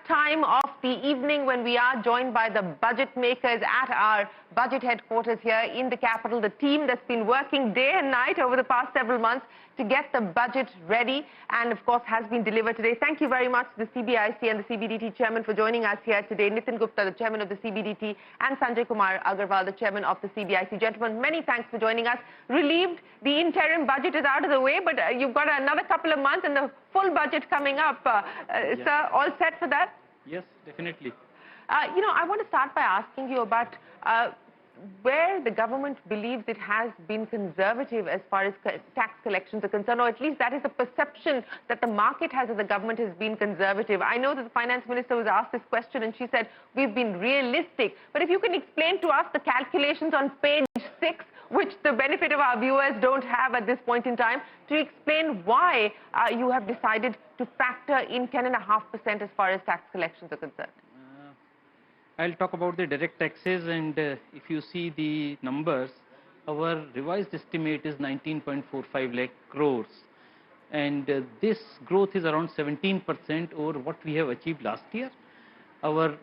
time of the evening when we are joined by the budget makers at our budget headquarters here in the capital, the team that's been working day and night over the past several months to get the budget ready and, of course, has been delivered today. Thank you very much to the CBIC and the CBDT Chairman for joining us here today. Nitin Gupta, the Chairman of the CBDT, and Sanjay Kumar Agarwal, the Chairman of the CBIC. Gentlemen, many thanks for joining us. Relieved the interim budget is out of the way, but you've got another couple of months and the full budget coming up. Yes. Sir, all set for that? Yes, definitely. I want to start by asking you about where the government believes it has been conservative as far as tax collections are concerned, or at least that is the perception that the market has that the government has been conservative. I know that the finance minister was asked this question and she said, we've been realistic. But if you can explain to us the calculations on page 6, which the benefit of our viewers don't have at this point in time, to explain why you have decided to factor in 10.5% as far as tax collections are concerned. I'll talk about the direct taxes, and if you see the numbers, our revised estimate is 19.45 lakh crores, and this growth is around 17% over what we have achieved last year. Our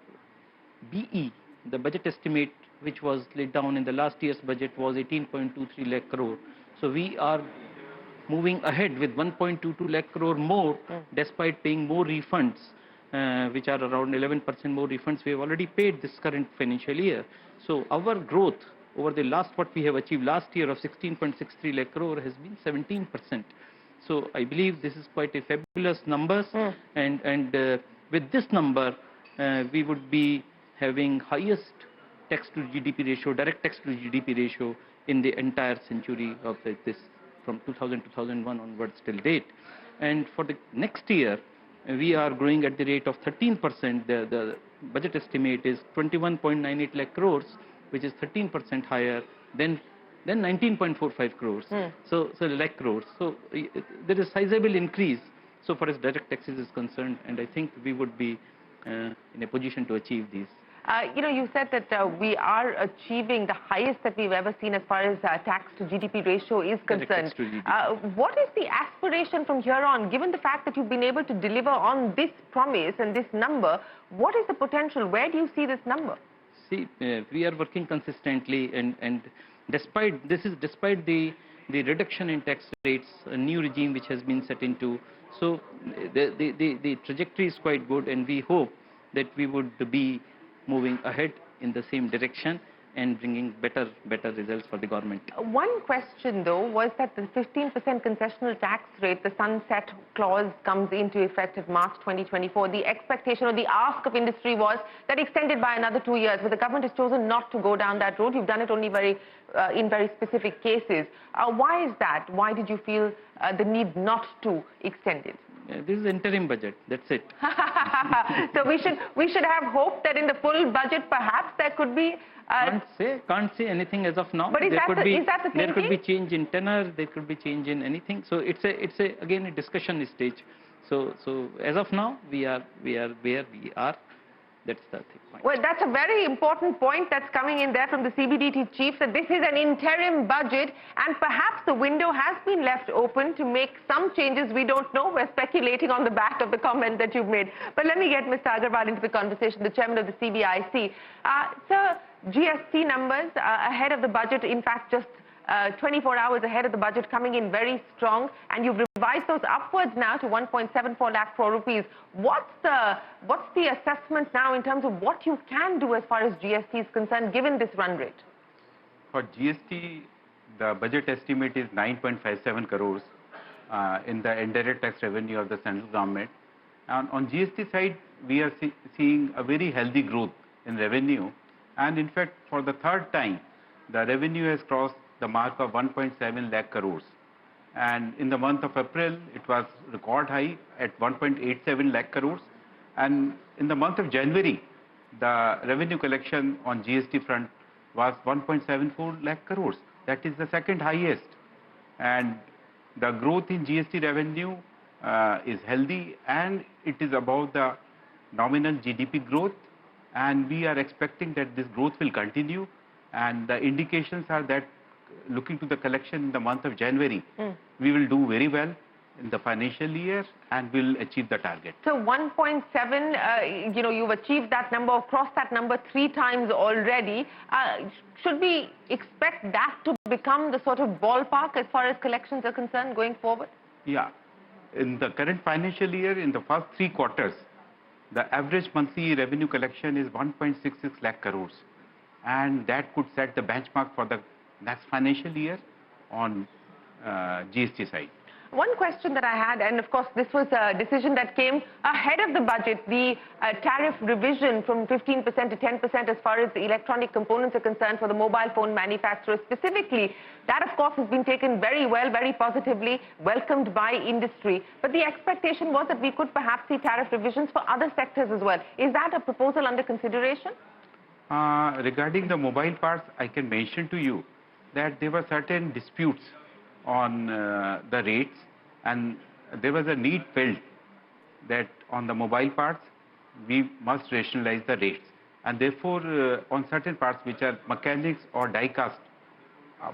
BE, the budget estimate which was laid down in the last year's budget, was 18.23 lakh crore. So we are moving ahead with 1.22 lakh crore more, despite paying more refunds. Which are around 11% more refunds we have already paid this current financial year. So our growth over the last, what we have achieved last year of 16.63 lakh crore has been 17%. So I believe this is quite a fabulous numbers, and with this number we would be having highest tax to GDP ratio, direct tax to GDP ratio in the entire century of this, from 2000-2001 onwards till date. And for the next year, we are growing at the rate of 13%. The budget estimate is 21.98 lakh crores, which is 13% higher than 19.45 crores. So lakh crores. So there is sizable increase so far as direct taxes is concerned, and I think we would be in a position to achieve these. You said that we are achieving the highest that we've ever seen as far as tax to GDP ratio is concerned. What is the aspiration from here on, given the fact that you've been able to deliver on this promise and this number? What is the potential? Where do you see this number? See, we are working consistently, and despite the reduction in tax rates, a new regime which has been set into, so the trajectory is quite good, and we hope that we would be moving ahead in the same direction and bringing better results for the government. One question, though, was that the 15% concessional tax rate, the sunset clause, comes into effect at March 2024. The expectation or the ask of industry was that extended by another 2 years, but the government has chosen not to go down that road. You've done it only in very specific cases. Why is that? Why did you feel the need not to extend it? This is interim budget, that's it. So we should have hope that in the full budget perhaps there could be... Can't say anything as of now. But is that the thinking? There could be change in tenor, there could be change in anything. So it's again a discussion stage. So as of now we are where we are. That's the point. Well, that's a very important point that's coming in there from the CBDT chief, that this is an interim budget and perhaps the window has been left open to make some changes. We don't know. We're speculating on the back of the comment that you've made. But let me get Mr. Agarwal into the conversation, the chairman of the CBIC. Sir, GST numbers ahead of the budget, in fact, just 24 hours ahead of the budget, coming in very strong, and you've revised those upwards now to 1.74 lakh crore rupees. What's the assessment now in terms of what you can do as far as GST is concerned, given this run rate? For GST, the budget estimate is 9.57 crores in the indirect tax revenue of the central government. And on GST side, we are seeing a very healthy growth in revenue, and in fact, for the third time, the revenue has crossed the mark of 1.7 lakh crores. And in the month of April, it was record high at 1.87 lakh crores. And in the month of January, the revenue collection on GST front was 1.74 lakh crores. That is the second highest. And the growth in GST revenue is healthy, and it is above the nominal GDP growth. And we are expecting that this growth will continue. And the indications are that, looking to the collection in the month of January, we will do very well. in the financial year and will achieve the target. So 1.7, you've achieved that number, or crossed that number 3 times already. Should we expect that to become the sort of ballpark as far as collections are concerned going forward? Yeah. In the current financial year, in the first 3 quarters, the average monthly revenue collection is 1.66 lakh crores. And that could set the benchmark for the next financial year on GST side. One question that I had, and of course this was a decision that came ahead of the budget, the tariff revision from 15% to 10% as far as the electronic components are concerned for the mobile phone manufacturers specifically. That of course has been taken very well, very positively, welcomed by industry. But the expectation was that we could perhaps see tariff revisions for other sectors as well. Is that a proposal under consideration? Regarding the mobile parts, I can mention to you that there were certain disputes on the rates, and there was a need felt that on the mobile parts we must rationalize the rates, and therefore on certain parts which are mechanics or die cast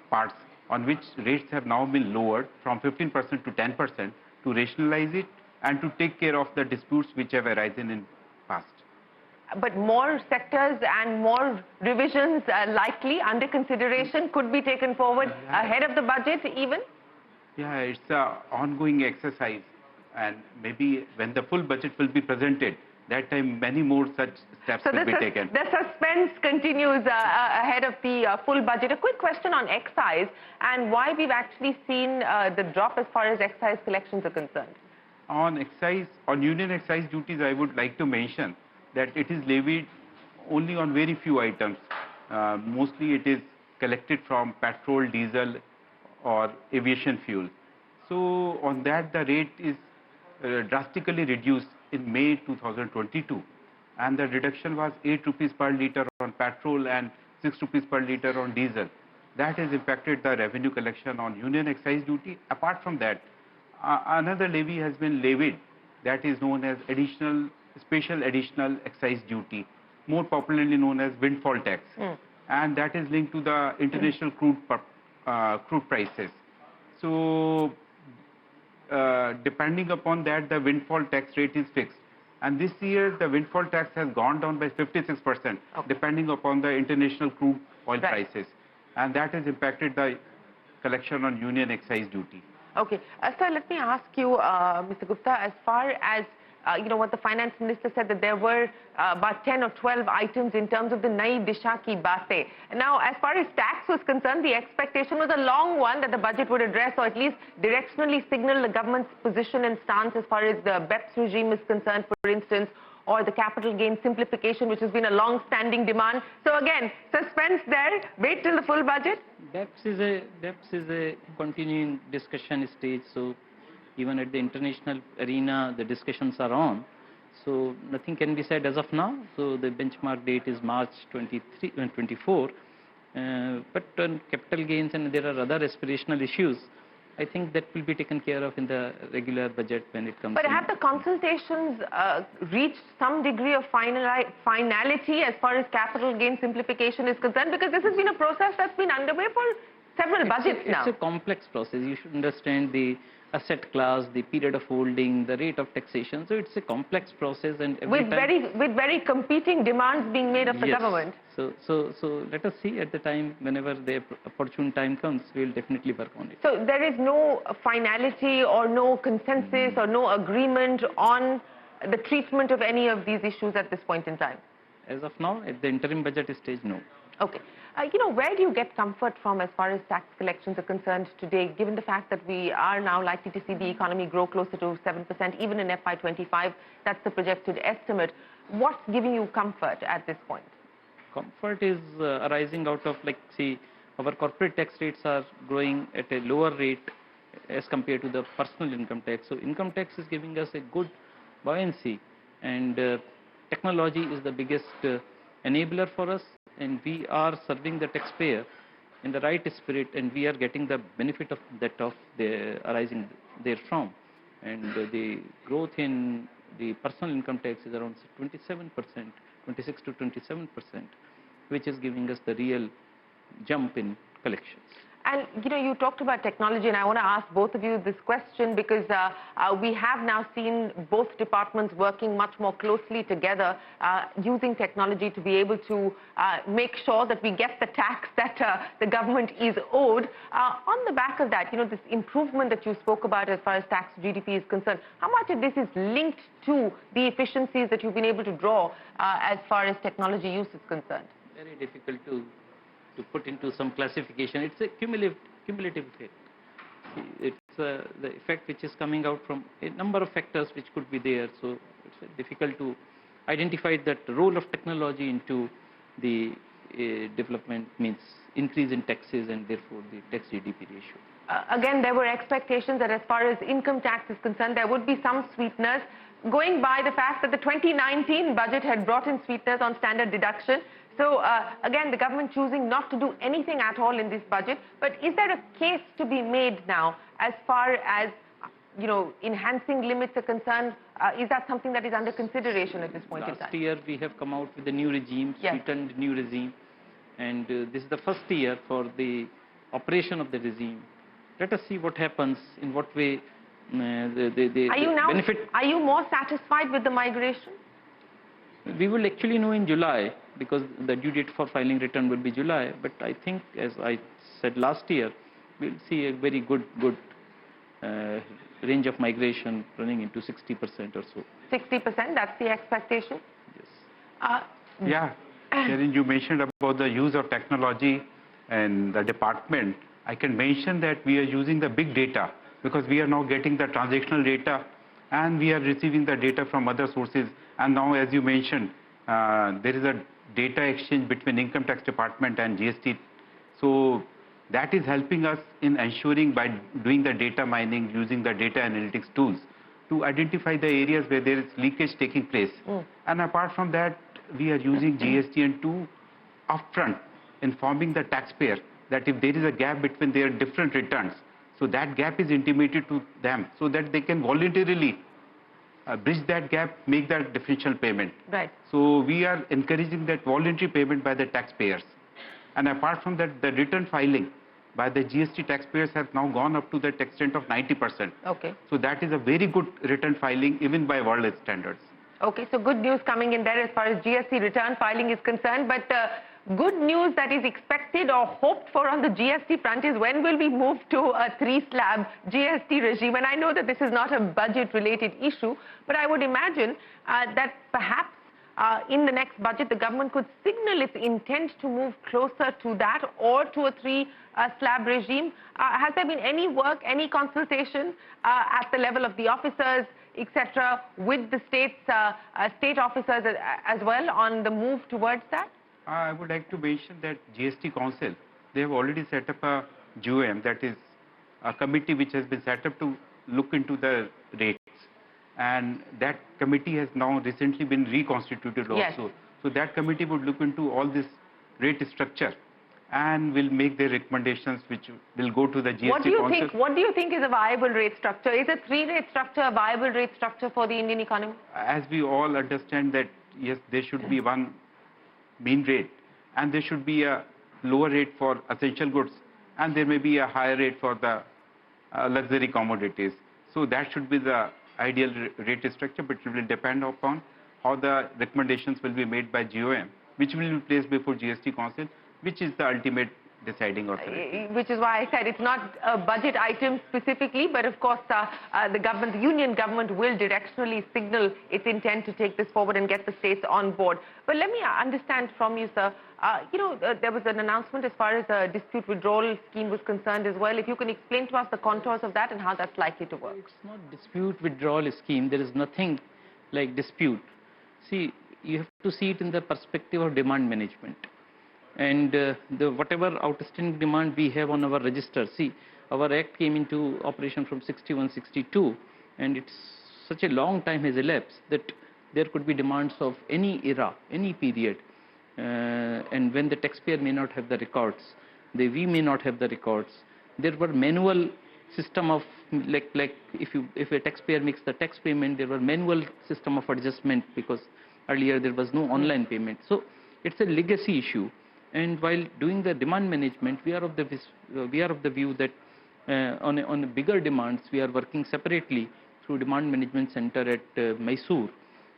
parts, on which rates have now been lowered from 15% to 10% to rationalize it and to take care of the disputes which have arisen in past. But more sectors and more revisions likely under consideration could be taken forward ahead of the budget even? Yeah, it's an ongoing exercise, and maybe when the full budget will be presented, that time many more such steps will be taken. The suspense continues ahead of the full budget. A quick question on excise and why we've actually seen the drop as far as excise collections are concerned. On excise, on union excise duties, I would like to mention that it is levied only on very few items. Mostly it is collected from petrol, diesel or aviation fuel. So on that the rate is drastically reduced in May 2022, and the reduction was 8 rupees per litre on petrol and 6 rupees per litre on diesel. That has impacted the revenue collection on union excise duty. Apart from that, another levy has been levied, that is known as special additional excise duty, more popularly known as windfall tax, and that is linked to the international crude prices. So depending upon that, the windfall tax rate is fixed, and this year the windfall tax has gone down by 56%, depending upon the international crude oil prices, and that has impacted the collection on union excise duty. Okay, sir, let me ask you, Mr. Gupta, as far as what the finance minister said, that there were about 10 or 12 items in terms of the Nai Disha Ki Baatein. Now, as far as tax was concerned, the expectation was a long one that the budget would address, or at least directionally signal the government's position and stance as far as the BEPS regime is concerned, for instance, or the capital gain simplification, which has been a long-standing demand. So again, suspense there, wait till the full budget. BEPS is a continuing discussion stage, so even at the international arena, the discussions are on. So nothing can be said as of now. So the benchmark date is March 24. But on capital gains and there are other aspirational issues, I think that will be taken care of in the regular budget when it comes. But have the consultations reached some degree of finality as far as capital gain simplification is concerned? Because this has been a process that's been underway for several budgets now. It's a complex process. You should understand the asset class, the period of holding, the rate of taxation. So it's a complex process, and with very competing demands being made of the government. So let us see at the time, whenever the opportune time comes, we will definitely work on it. So there is no finality or no consensus or no agreement on the treatment of any of these issues at this point in time? As of now, at the interim budget stage, no. Okay. Where do you get comfort from as far as tax collections are concerned today, given the fact that we are now likely to see the economy grow closer to 7%, even in FY25? That's the projected estimate. What's giving you comfort at this point? Comfort is arising out of, our corporate tax rates are growing at a lower rate as compared to the personal income tax. So income tax is giving us a good buoyancy, and technology is the biggest enabler for us, and we are serving the taxpayer in the right spirit, and we are getting the benefit of that arising therefrom. And the growth in the personal income tax is around 27%, 26 to 27%, which is giving us the real jump in collections. And, you talked about technology, and I want to ask both of you this question because we have now seen both departments working much more closely together, using technology to be able to make sure that we get the tax that the government is owed. On the back of that, this improvement that you spoke about as far as tax to GDP is concerned, how much of this is linked to the efficiencies that you've been able to draw as far as technology use is concerned? Very difficult to put into some classification. It's a cumulative effect. It's the effect which is coming out from a number of factors which could be there. So it's very difficult to identify that role of technology into the development, means increase in taxes and therefore the tax GDP ratio. Again, there were expectations that as far as income tax is concerned, there would be some sweeteners. Going by the fact that the 2019 budget had brought in sweeteners on standard deduction. So again, the government choosing not to do anything at all in this budget. But is there a case to be made now as far as, enhancing limits are concerned? Is that something that is under consideration at this point in time? Last year, we have come out with a new regime, sweetened new regime. And this is the first year for the operation of the regime. Let us see what happens, in what way benefit. Are you more satisfied with the migration? We will actually know in July, because the due date for filing return will be July. But I think, as I said last year, we'll see a very good range of migration running into 60% or so. 60%, that's the expectation? Yes. Yeah, Shereen, you mentioned about the use of technology and the department. I can mention that we are using the big data because we are now getting the transactional data and we are receiving the data from other sources. And now, as you mentioned, there is a data exchange between Income Tax Department and GST. So that is helping us in ensuring, by doing the data mining, using the data analytics tools, to identify the areas where there is leakage taking place. And apart from that, we are using GSTN to upfront informing the taxpayer that if there is a gap between their different returns, so that gap is intimated to them so that they can voluntarily bridge that gap, make that differential payment. Right. So we are encouraging that voluntary payment by the taxpayers. And apart from that, the return filing by the GST taxpayers have now gone up to the extent of 90%. Okay. So that is a very good return filing even by world standards. Okay, so good news coming in there as far as GST return filing is concerned. But good news that is expected or hoped for on the GST front is when will we move to a 3-slab GST regime? And I know that this is not a budget-related issue, but I would imagine that perhaps in the next budget, the government could signal its intent to move closer to that or to a 3-slab regime. Has there been any work, any consultation at the level of the officers, etc., with the state officers as well on the move towards that? I would like to mention that GST Council, they have already set up a GOM, that is a committee which has been set up to look into the rates. And that committee has now recently been reconstituted also. Yes. So that committee would look into all this rate structure and will make their recommendations which will go to the GST Council. What do you think is a viable rate structure? Is a 3-rate structure a viable rate structure for the Indian economy? As we all understand that, yes, there should be one mean rate and there should be a lower rate for essential goods and there may be a higher rate for the luxury commodities. So that should be the ideal rate structure, but it will depend upon how the recommendations will be made by GOM, which will be placed before GST Council, which is the ultimate deciding authority. Which is why I said it's not a budget item specifically, but of course the union government will directionally signal its intent to take this forward and get the states on board. But let me understand from you, sir, there was an announcement as far as the dispute withdrawal scheme was concerned as well. If you can explain to us the contours of that and how that's likely to work. It's not dispute withdrawal scheme. There is nothing like dispute. See, you have to see it in the perspective of demand management. And whatever outstanding demand we have on our register, see, our act came into operation from 61, 62, and it's such a long time has elapsed that there could be demands of any era, any period. And when the taxpayer may not have the records, we may not have the records. There were manual system of, like if a taxpayer makes the tax payment, there were manual system of adjustment because earlier there was no online payment. So it's a legacy issue. And while doing the demand management, we are of the view that on a bigger demands, we are working separately through demand management center at Mysore,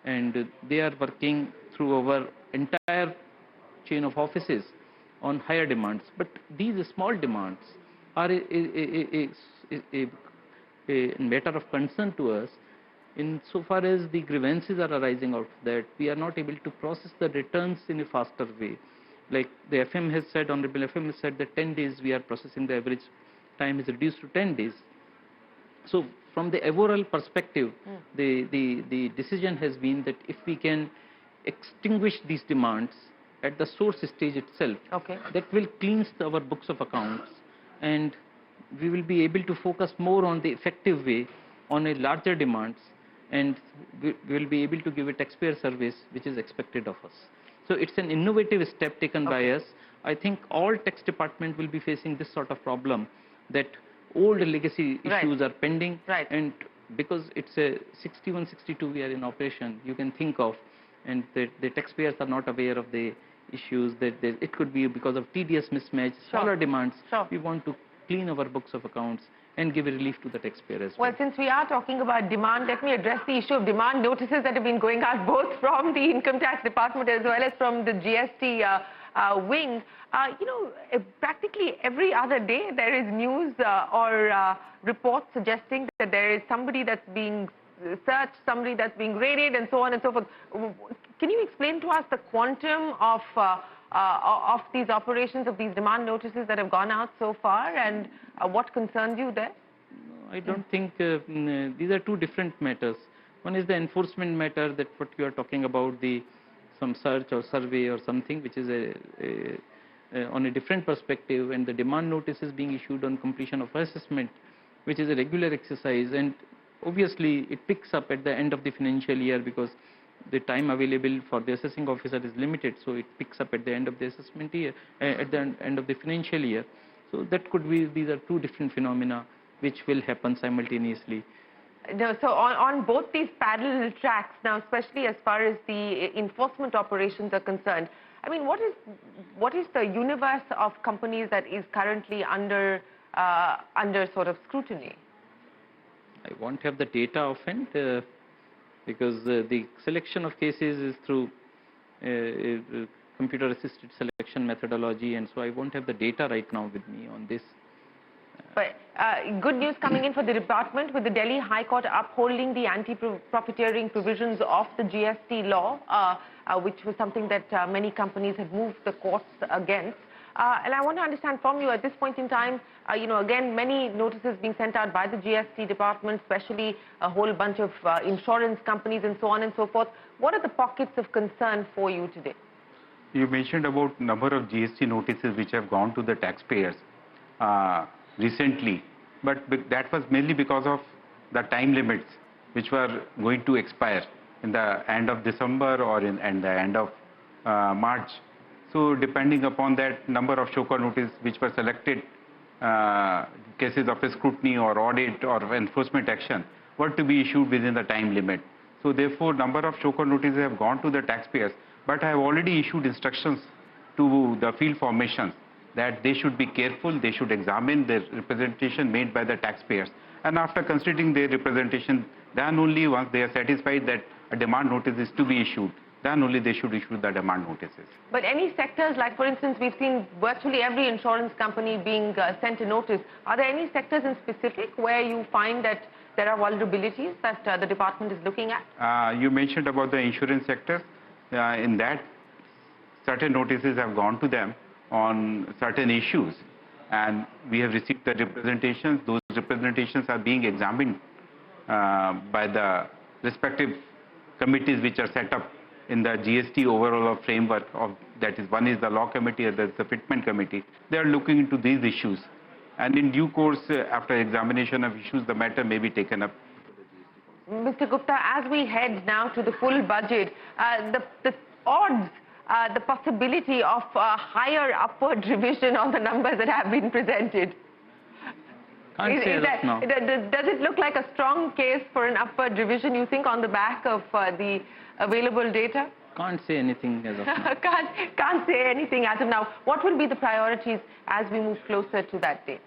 and they are working through our entire chain of offices on higher demands. But these small demands are a matter of concern to us insofar as the grievances are arising out of that. We are not able to process the returns in a faster way. Like the FM has said, Honorable FM has said that 10 days we are processing, the average time is reduced to 10 days. So from the overall perspective, the decision has been that if we can extinguish these demands at the source stage itself, that will cleanse our books of accounts, and we will be able to focus more on the effective way on a larger demands, and we will be able to give a taxpayer service which is expected of us. So it's an innovative step taken by us. I think all tax department will be facing this sort of problem, that old legacy issues are pending, and because it's a 61, 62 we are in operation, you can think of, and the taxpayers are not aware of the issues, that it could be because of tedious mismatch, smaller demands. We want to clean our books of accounts and give a relief to the taxpayer as well. Well, since we are talking about demand, let me address the issue of demand notices that have been going out both from the Income Tax Department as well as from the GST wing. You know, practically every other day there is news or reports suggesting that there is somebody that's being searched, somebody that's being raided, and so on and so forth. Can you explain to us the quantum of these operations, of these demand notices that have gone out so far, and what concerns you there? No, I don't think these are two different matters. One is the enforcement matter, that what you are talking about, some search or survey or something, which is on a different perspective, and the demand notice is being issued on completion of assessment, which is a regular exercise, and obviously it picks up at the end of the financial year because the time available for the assessing officer is limited, so it picks up at the end of the assessment year, at the end of the financial year. So that could be, these are two different phenomena which will happen simultaneously. No, so on both these parallel tracks now, especially as far as the enforcement operations are concerned, I mean, what is the universe of companies that is currently under sort of scrutiny? I won't have the data often because the selection of cases is through computer-assisted selection methodology, and so I won't have the data right now with me on this. But good news coming in for the department, with the Delhi High Court upholding the anti-profiteering provisions of the GST law, which was something that many companies had moved the courts against. And I want to understand from you at this point in time, you know, again, many notices being sent out by the GST department, especially a whole bunch of insurance companies and so on and so forth. What are the pockets of concern for you today? You mentioned about number of GST notices which have gone to the taxpayers recently, but that was mainly because of the time limits which were going to expire in the end of December or in the end of March. So depending upon that number of show cause notice which were selected, cases of scrutiny or audit or enforcement action were to be issued within the time limit. So therefore number of show cause notices have gone to the taxpayers, but I have already issued instructions to the field formations that they should be careful, they should examine the representation made by the taxpayers, and after considering their representation, then only once they are satisfied that a demand notice is to be issued, then only they should issue the demand notices. But any sectors, like for instance, we've seen virtually every insurance company being sent a notice. Are there any sectors in specific where you find that there are vulnerabilities that the department is looking at? You mentioned about the insurance sector. In that, certain notices have gone to them on certain issues, and we have received the representations. Those representations are being examined by the respective committees which are set up in the GST overall framework of, that is, one is the law committee, other is the fitment committee. They are looking into these issues, and in due course, after examination of issues, the matter may be taken up. Mr. Gupta, as we head now to the full budget, the odds, the possibility of higher upward revision on the numbers that have been presented. Can't say that now. Does it look like a strong case for an upward revision, you think, on the back of the available data? can't say anything as of now. Can't say anything as of now. What will be the priorities as we move closer to that date?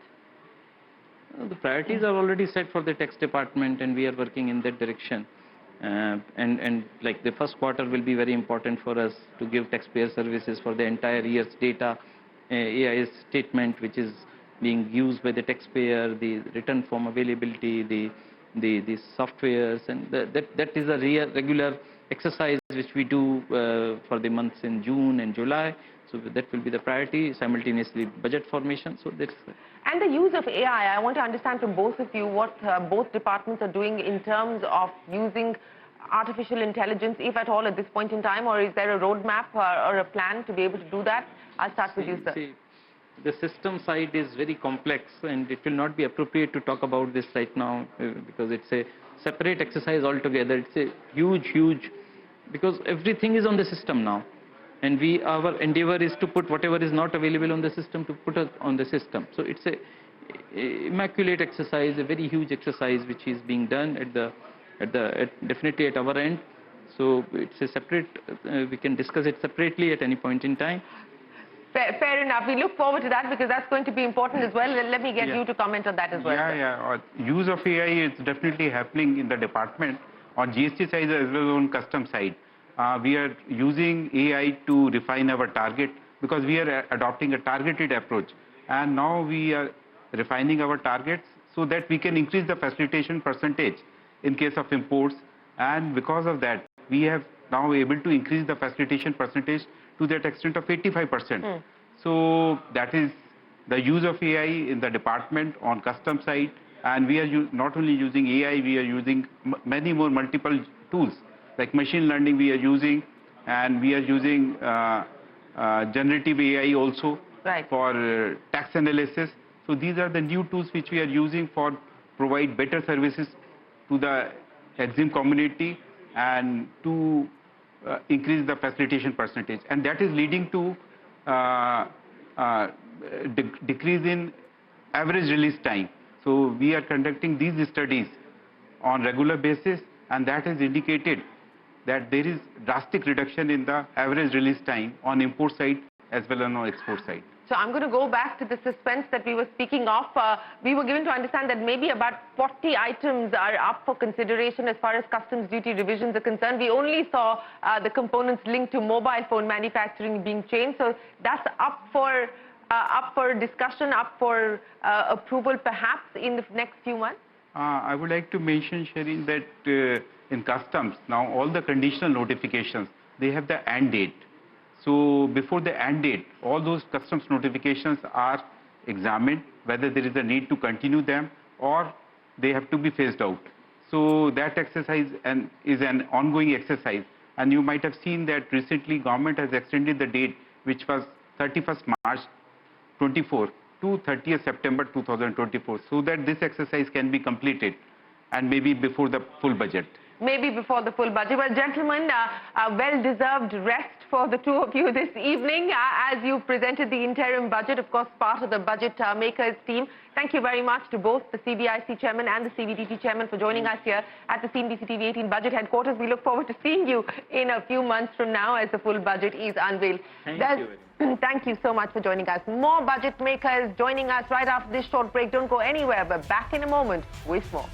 The priorities are already set for the tax department, and we are working in that direction. And like the first quarter will be very important for us to give taxpayer services for the entire year's data, AIS statement, which is being used by the taxpayer, the return form availability, the softwares, and that is a regular exercise which we do for the months in June and July. So that will be the priority, simultaneously budget formation. So that's. And the use of AI, I want to understand from both of you what both departments are doing in terms of using artificial intelligence, if at all, at this point in time, or is there a roadmap or a plan to be able to do that? I'll start with you, sir. See, the system side is very complex, and it will not be appropriate to talk about this right now because it's a separate exercise altogether. It's a huge, because everything is on the system now. And our endeavor is to put whatever is not available on the system to put it on the system. So it's a immaculate exercise, a very huge exercise which is being done definitely at our end. So it's a separate. We can discuss it separately at any point in time. Fair enough. We look forward to that because that's going to be important as well. Let me get you to comment on that as well. Yeah. Use of AI is definitely happening in the department on GST side as well as on custom side. We are using AI to refine our target because we are adopting a targeted approach, and now we are refining our targets so that we can increase the facilitation percentage in case of imports, and because of that we have now able to increase the facilitation percentage to that extent of 85%. So that is the use of AI in the department on custom side, and we are not only using AI, we are using many more multiple tools. Like machine learning we are using, and we are using generative AI also for tax analysis. So these are the new tools which we are using for provide better services to the exim community and to increase the facilitation percentage. And that is leading to decrease in average release time. So we are conducting these studies on regular basis, and that has indicated that there is drastic reduction in the average release time on import side as well as on export side. So I'm going to go back to the suspense that we were speaking of. We were given to understand that maybe about 40 items are up for consideration as far as customs duty revisions are concerned. We only saw the components linked to mobile phone manufacturing being changed. So that's up for discussion, up for approval perhaps in the next few months? I would like to mention, Shereen, that in customs, now all the conditional notifications, they have the end date. So before the end date, all those customs notifications are examined, whether there is a need to continue them or they have to be phased out. So that exercise is an ongoing exercise. And you might have seen that recently government has extended the date, which was 31st March 24 to 30th September 2024, so that this exercise can be completed and maybe before the full budget. Maybe before the full budget. Well, gentlemen, a well-deserved rest for the two of you this evening as you presented the interim budget, of course, part of the budget makers team. Thank you very much to both the CBIC Chairman and the CBDT Chairman for joining us here at the CNBC-TV18 Budget Headquarters. We look forward to seeing you in a few months from now as the full budget is unveiled. Thank you very much. Thank you so much for joining us. More budget makers joining us right after this short break. Don't go anywhere. We're back in a moment with more.